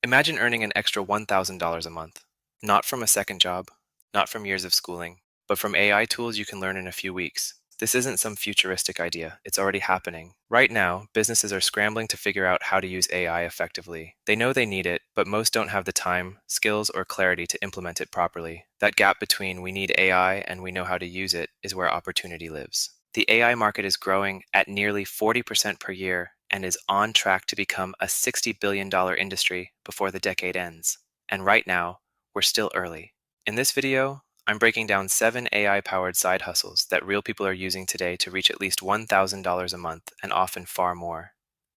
Imagine earning an extra $1,000 a month, not from a second job, not from years of schooling, but from AI tools you can learn in a few weeks. This isn't some futuristic idea, it's already happening. Right now, businesses are scrambling to figure out how to use AI effectively. They know they need it, but most don't have the time, skills, or clarity to implement it properly. That gap between we need AI and we know how to use it is where opportunity lives. The AI market is growing at nearly 40% per year and is on track to become a $60 billion industry before the decade ends. And right now, we're still early. In this video, I'm breaking down 7 AI-powered side hustles that real people are using today to reach at least $1,000 a month and often far more.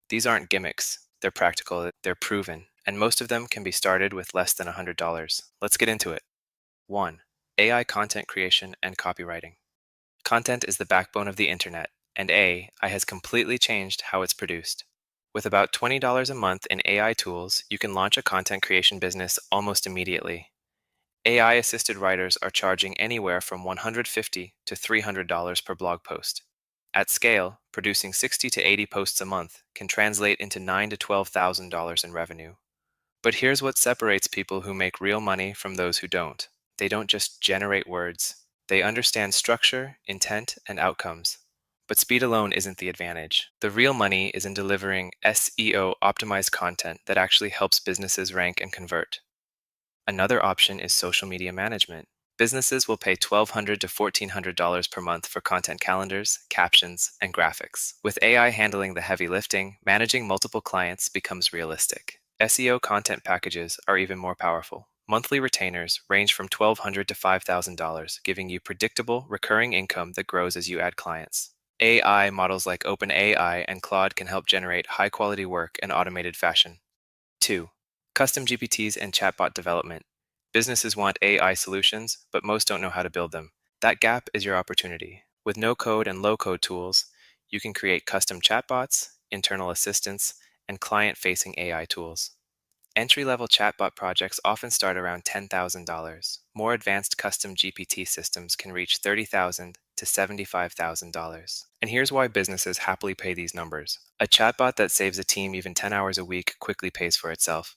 These aren't gimmicks, they're practical, they're proven, and most of them can be started with less than $100. Let's get into it. 1. AI content creation and copywriting. Content is the backbone of the internet, and AI has completely changed how it's produced. With about $20 a month in AI tools, you can launch a content creation business almost immediately. AI-assisted writers are charging anywhere from $150 to $300 per blog post. At scale, producing 60 to 80 posts a month can translate into $9,000 to $12,000 in revenue. But here's what separates people who make real money from those who don't. They don't just generate words. They understand structure, intent, and outcomes. But speed alone isn't the advantage. The real money is in delivering SEO-optimized content that actually helps businesses rank and convert. Another option is social media management. Businesses will pay $1,200 to $1,400 per month for content calendars, captions, and graphics. With AI handling the heavy lifting, managing multiple clients becomes realistic. SEO content packages are even more powerful. Monthly retainers range from $1,200 to $5,000, giving you predictable, recurring income that grows as you add clients. AI models like OpenAI and Claude can help generate high-quality work in automated fashion. 2. Custom GPTs and chatbot development. Businesses want AI solutions, but most don't know how to build them. That gap is your opportunity. With no-code and low-code tools, you can create custom chatbots, internal assistants, and client-facing AI tools. Entry-level chatbot projects often start around $10,000. More advanced custom GPT systems can reach $30,000 to $75,000. And here's why businesses happily pay these numbers. A chatbot that saves a team even 10 hours a week quickly pays for itself.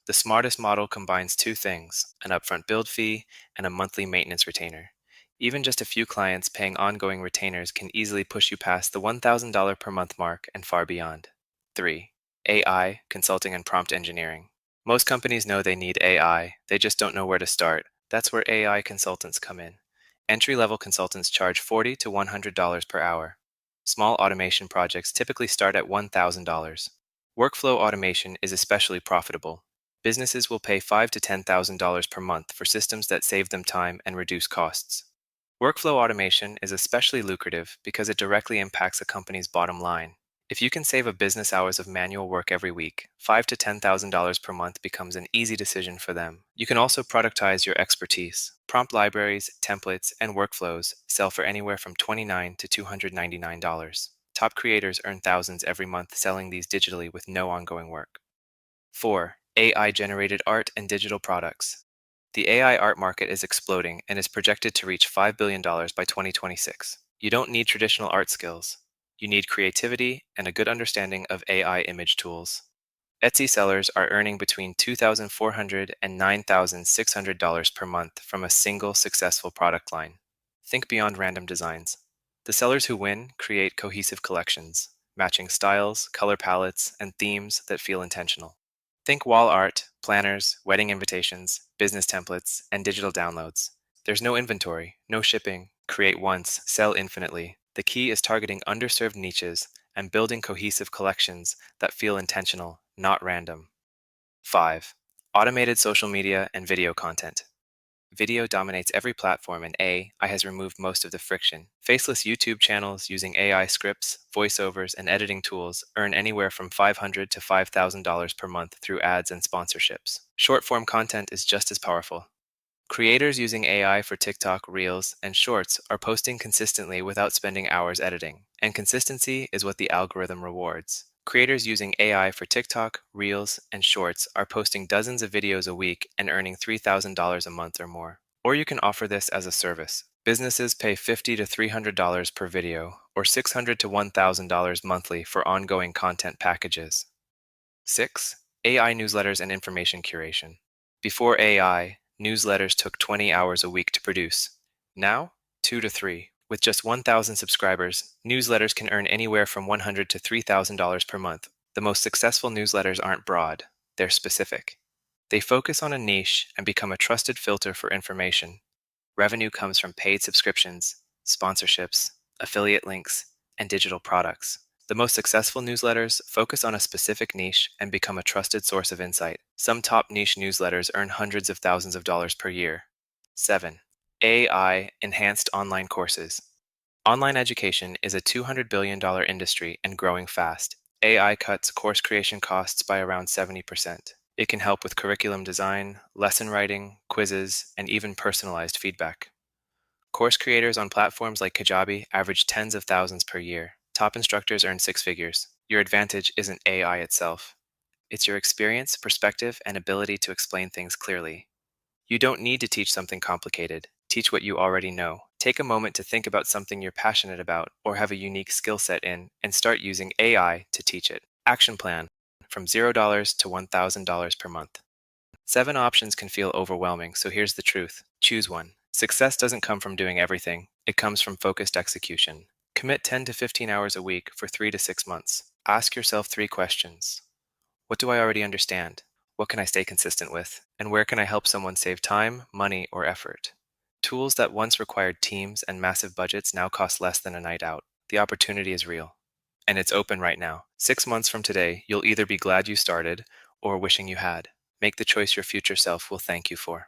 The smartest model combines two things, an upfront build fee and a monthly maintenance retainer. Even just a few clients paying ongoing retainers can easily push you past the $1,000 per month mark and far beyond. 3. AI, consulting and prompt engineering. Most companies know they need AI, they just don't know where to start. That's where AI consultants come in. Entry-level consultants charge $40 to $100 per hour. Small automation projects typically start at $1,000. Workflow automation is especially profitable. Businesses will pay $5,000 to $10,000 per month for systems that save them time and reduce costs. Workflow automation is especially lucrative because it directly impacts a company's bottom line. If you can save a business hours of manual work every week, $5,000 to $10,000 per month becomes an easy decision for them. You can also productize your expertise. Prompt libraries, templates, and workflows sell for anywhere from $29 to $299. Top creators earn thousands every month selling these digitally with no ongoing work. 4. AI-generated art and digital products. The AI art market is exploding and is projected to reach $5 billion by 2026. You don't need traditional art skills. You need creativity and a good understanding of AI image tools. Etsy sellers are earning between $2,400 and $9,600 per month from a single successful product line. Think beyond random designs. The sellers who win create cohesive collections, matching styles, color palettes, and themes that feel intentional. Think wall art, planners, wedding invitations, business templates, and digital downloads. There's no inventory, no shipping. Create once, sell infinitely. The key is targeting underserved niches and building cohesive collections that feel intentional, not random. 5. Automated social media and video content. Video dominates every platform and AI has removed most of the friction. Faceless YouTube channels using AI scripts, voiceovers, and editing tools earn anywhere from $500 to $5,000 per month through ads and sponsorships. Short-form content is just as powerful. Creators using AI for TikTok, Reels, and Shorts are posting consistently without spending hours editing, and consistency is what the algorithm rewards. Creators using AI for TikTok, Reels, and Shorts are posting dozens of videos a week and earning $3,000 a month or more. Or you can offer this as a service. Businesses pay $50 to $300 per video, or $600 to $1,000 monthly for ongoing content packages. 6. AI newsletters and information curation. Before AI, newsletters took 20 hours a week to produce. Now, 2 to 3. With just 1,000 subscribers, newsletters can earn anywhere from $100 to $3,000 per month. The most successful newsletters aren't broad, they're specific. They focus on a niche and become a trusted filter for information. Revenue comes from paid subscriptions, sponsorships, affiliate links, and digital products. The most successful newsletters focus on a specific niche and become a trusted source of insight. Some top niche newsletters earn hundreds of thousands of dollars per year. 7. AI enhanced online courses. Online education is a $200 billion industry and growing fast. AI cuts course creation costs by around 70%. It can help with curriculum design, lesson writing, quizzes, and even personalized feedback. Course creators on platforms like Kajabi average tens of thousands per year. Top instructors earn six figures. Your advantage isn't AI itself. It's your experience, perspective, and ability to explain things clearly. You don't need to teach something complicated. Teach what you already know. Take a moment to think about something you're passionate about or have a unique skill set in and start using AI to teach it. Action plan from $0 to $1,000 per month. 7 options can feel overwhelming, so here's the truth. Choose one. Success doesn't come from doing everything, it comes from focused execution. Commit 10 to 15 hours a week for 3 to 6 months. Ask yourself 3 questions. What do I already understand? What can I stay consistent with? And where can I help someone save time, money, or effort? Tools that once required teams and massive budgets now cost less than a night out. The opportunity is real. And it's open right now. 6 months from today, you'll either be glad you started or wishing you had. Make the choice your future self will thank you for.